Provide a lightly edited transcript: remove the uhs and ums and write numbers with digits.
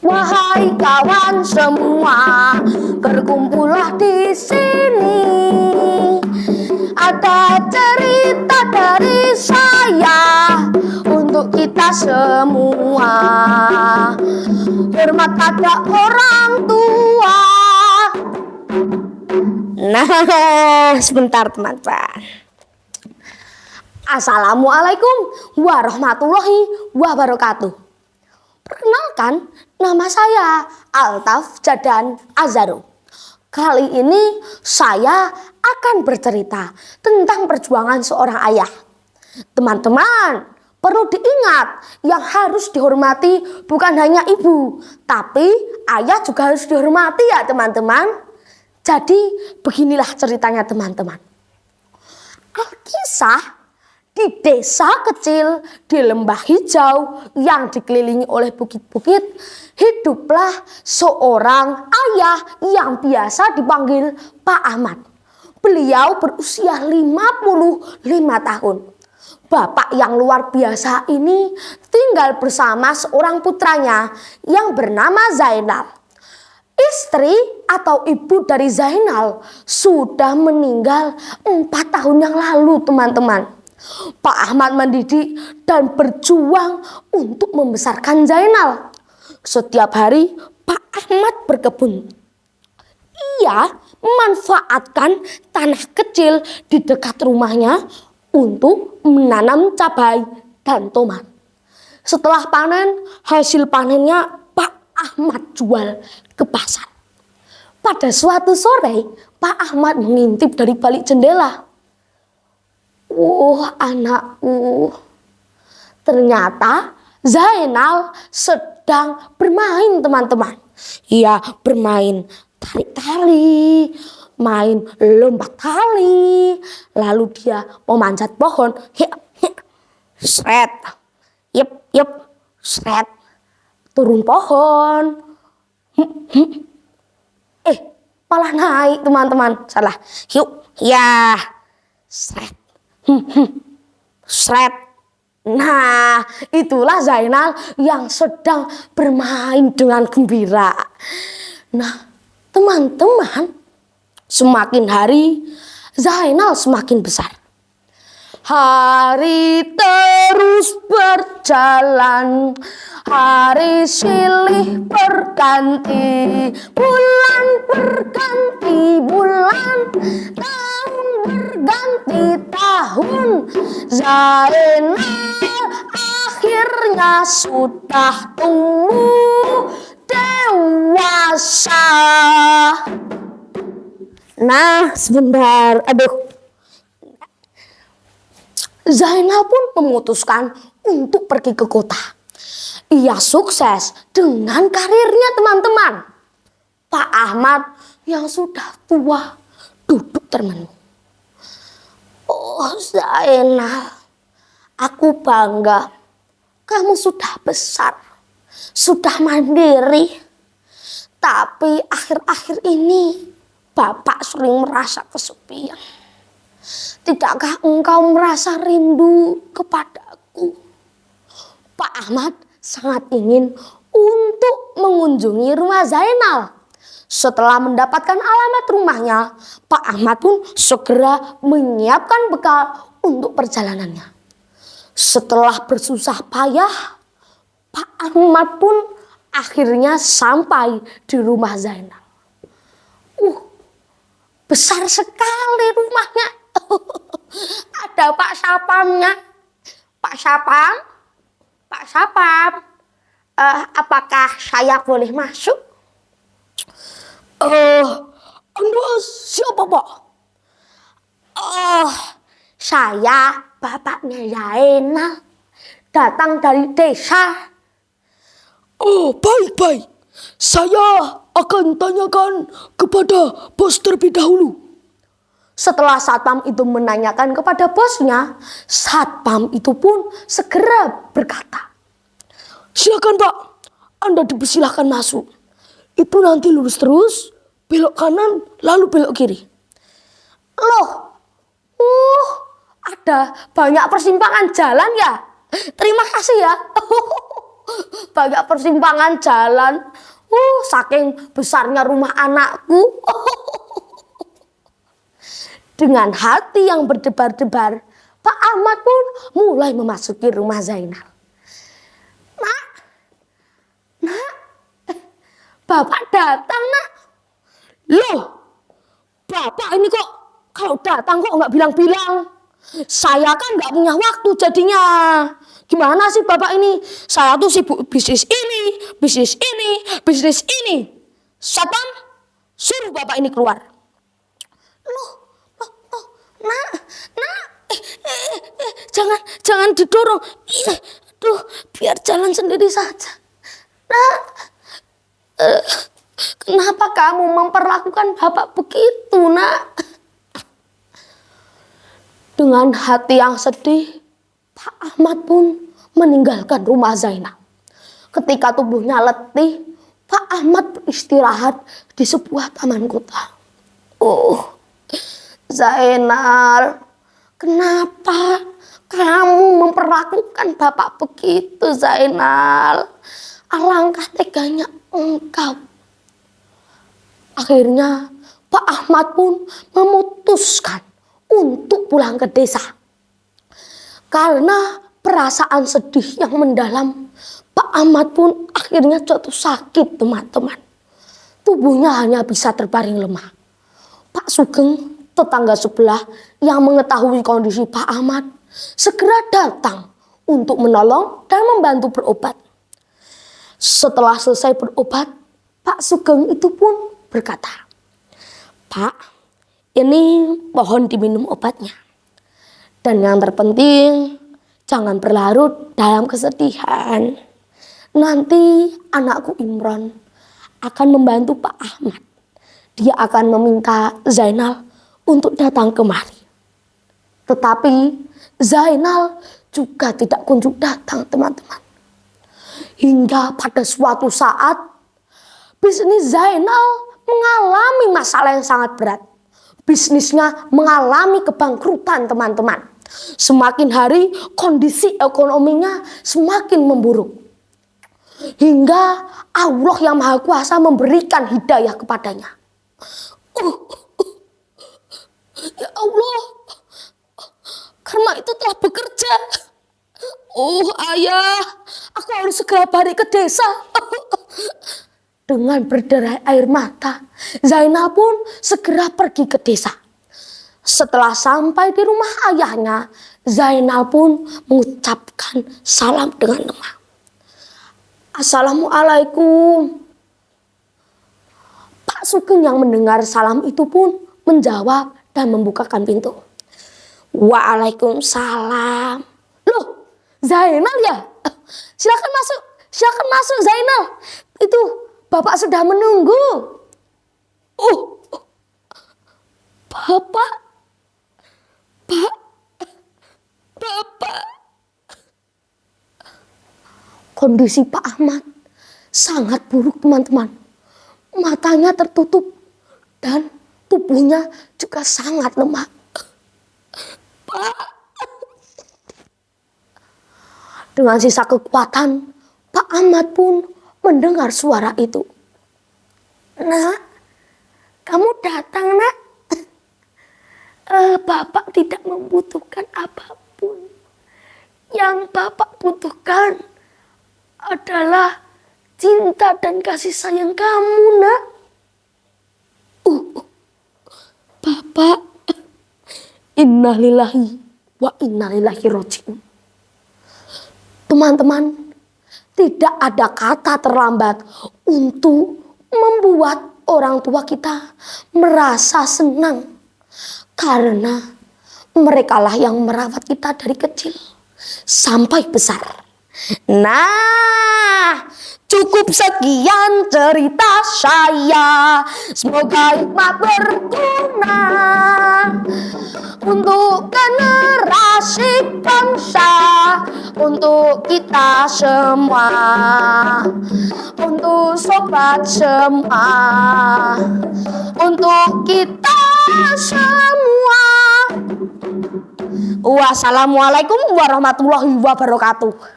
Wahai kawan semua, berkumpullah di sini. Ada cerita dari saya untuk kita semua. Hormat pada orang tua. Nah, sebentar teman-teman. Assalamualaikum warahmatullahi wabarakatuh. Perkenalkan, nama saya Altaf Jadan Azaro. Kali ini saya akan bercerita tentang perjuangan seorang ayah. Teman-teman, perlu diingat, yang harus dihormati bukan hanya ibu, tapi ayah juga harus dihormati ya teman-teman. Jadi beginilah ceritanya teman-teman. Alkisah di desa kecil di lembah hijau yang dikelilingi oleh bukit-bukit, hiduplah seorang ayah yang biasa dipanggil Pak Ahmad. Beliau berusia 55 tahun. Bapak yang luar biasa ini tinggal bersama seorang putranya yang bernama Zainal. Istri atau ibu dari Zainal sudah meninggal 4 tahun yang lalu teman-teman. Pak Ahmad mendidik dan berjuang untuk membesarkan Zainal. Setiap hari Pak Ahmad berkebun. Ia memanfaatkan tanah kecil di dekat rumahnya untuk menanam cabai dan tomat. Setelah panen, hasil panennya Pak Ahmad jual ke pasar. Pada suatu sore, Pak Ahmad mengintip dari balik jendela. Anakku, ternyata Zainal sedang bermain teman-teman. Ia bermain tarik tali, main lompat tali, lalu dia memanjat pohon. Sret, yep, sret, turun pohon. Malah naik teman-teman. Salah. Yuk, ya, sret. Sret. Nah, itulah Zainal yang sedang bermain dengan gembira. Nah, teman-teman, semakin hari Zainal semakin besar. Hari terus berjalan, hari silih berganti, bulan berganti bulan, tahun berganti tahun. Zainal akhirnya sudah tumbuh dewasa. Nah, sebentar, Zainal pun memutuskan untuk pergi ke kota. Ia sukses dengan karirnya teman-teman. Pak Ahmad yang sudah tua duduk termenung. Zainal, aku bangga. Kamu sudah besar, sudah mandiri. Tapi akhir-akhir ini Bapak sering merasa kesepian. Tidakkah engkau merasa rindu kepadaku? Pak Ahmad sangat ingin untuk mengunjungi rumah Zainal. Setelah mendapatkan alamat rumahnya, Pak Ahmad pun segera menyiapkan bekal untuk perjalanannya. Setelah bersusah payah, Pak Ahmad pun akhirnya sampai di rumah Zainal. Besar sekali rumahnya. Ada Pak Sapamnya. Pak Sapam, apakah saya boleh masuk? Anda siapa, Pak? Saya bapaknya Zainal, datang dari desa. Baik. Saya akan tanyakan kepada bos terlebih dahulu. Setelah satpam itu menanyakan kepada bosnya, satpam itu pun segera berkata, Silakan Pak, Anda dipersilahkan masuk. Itu nanti lurus terus, belok kanan, lalu belok kiri. Loh, ada banyak persimpangan jalan ya. Terima kasih ya. banyak persimpangan jalan. Saking besarnya rumah anakku. Dengan hati yang berdebar-debar, Pak Ahmad pun mulai memasuki rumah Zainal. Nak, Bapak datang, Nak. Loh, Bapak ini kok kalau datang kok nggak bilang-bilang? Saya kan nggak punya waktu jadinya. Gimana sih Bapak ini? Saya tuh sibuk bisnis ini, bisnis ini, bisnis ini. Satpam, suruh Bapak ini keluar. Loh, Nak, jangan didorong. Aduh, biar jalan sendiri saja. Nak, kenapa kamu memperlakukan Bapak begitu, Nak? Dengan hati yang sedih, Pak Ahmad pun meninggalkan rumah Zainal. Ketika tubuhnya letih, Pak Ahmad beristirahat di sebuah taman kota. Zainal, kenapa kamu memperlakukan Bapak begitu, Zainal? Alangkah teganya engkau. Akhirnya Pak Ahmad pun memutuskan untuk pulang ke desa. Karena perasaan sedih yang mendalam, Pak Ahmad pun akhirnya jatuh sakit, teman-teman. Tubuhnya hanya bisa terbaring lemah. Pak Sugeng, tetangga sebelah yang mengetahui kondisi Pak Ahmad, segera datang untuk menolong dan membantu berobat. Setelah selesai berobat, Pak Sugeng itu pun berkata, "Pak, ini mohon diminum obatnya. Dan yang terpenting, jangan berlarut dalam kesedihan. Nanti anakku Imron akan membantu Pak Ahmad. Dia akan meminta Zainal untuk datang kemari." Tetapi Zainal juga tidak kunjung datang, teman-teman. Hingga pada suatu saat, bisnis Zainal mengalami masalah yang sangat berat. Bisnisnya mengalami kebangkrutan, teman-teman. Semakin hari kondisi ekonominya semakin memburuk. Hingga Allah yang Maha Kuasa memberikan hidayah kepadanya. Ya Allah, karma itu telah bekerja. Ayah, aku harus segera balik ke desa. Dengan berderai air mata, Zainal pun segera pergi ke desa. Setelah sampai di rumah ayahnya, Zainal pun mengucapkan salam dengan lemah. Assalamualaikum. Pak Sugeng yang mendengar salam itu pun menjawab dan membukakan pintu. Waalaikumsalam. Loh, Zainal ya? Silakan masuk Zainal. Itu Bapak sudah menunggu. Bapak. Kondisi Pak Ahmad sangat buruk, teman-teman. Matanya tertutup dan tubuhnya juga sangat lemah. Pak. Dengan sisa kekuatan, Pak Ahmad pun mendengar suara itu. Nak, kamu datang, Nak. Bapak tidak membutuhkan apapun. Yang Bapak butuhkan adalah cinta dan kasih sayang kamu, Nak. Bapak, innalillahi wa inna ilaihi raji'un. Teman-teman, tidak ada kata terlambat untuk membuat orang tua kita merasa senang. Karena merekalah yang merawat kita dari kecil sampai besar. Nah, cukup sekian cerita saya. Semoga hikmah berguna untuk generasi bangsa, untuk kita semua, untuk sobat semua, untuk kita semua. Wassalamualaikum warahmatullahi wabarakatuh.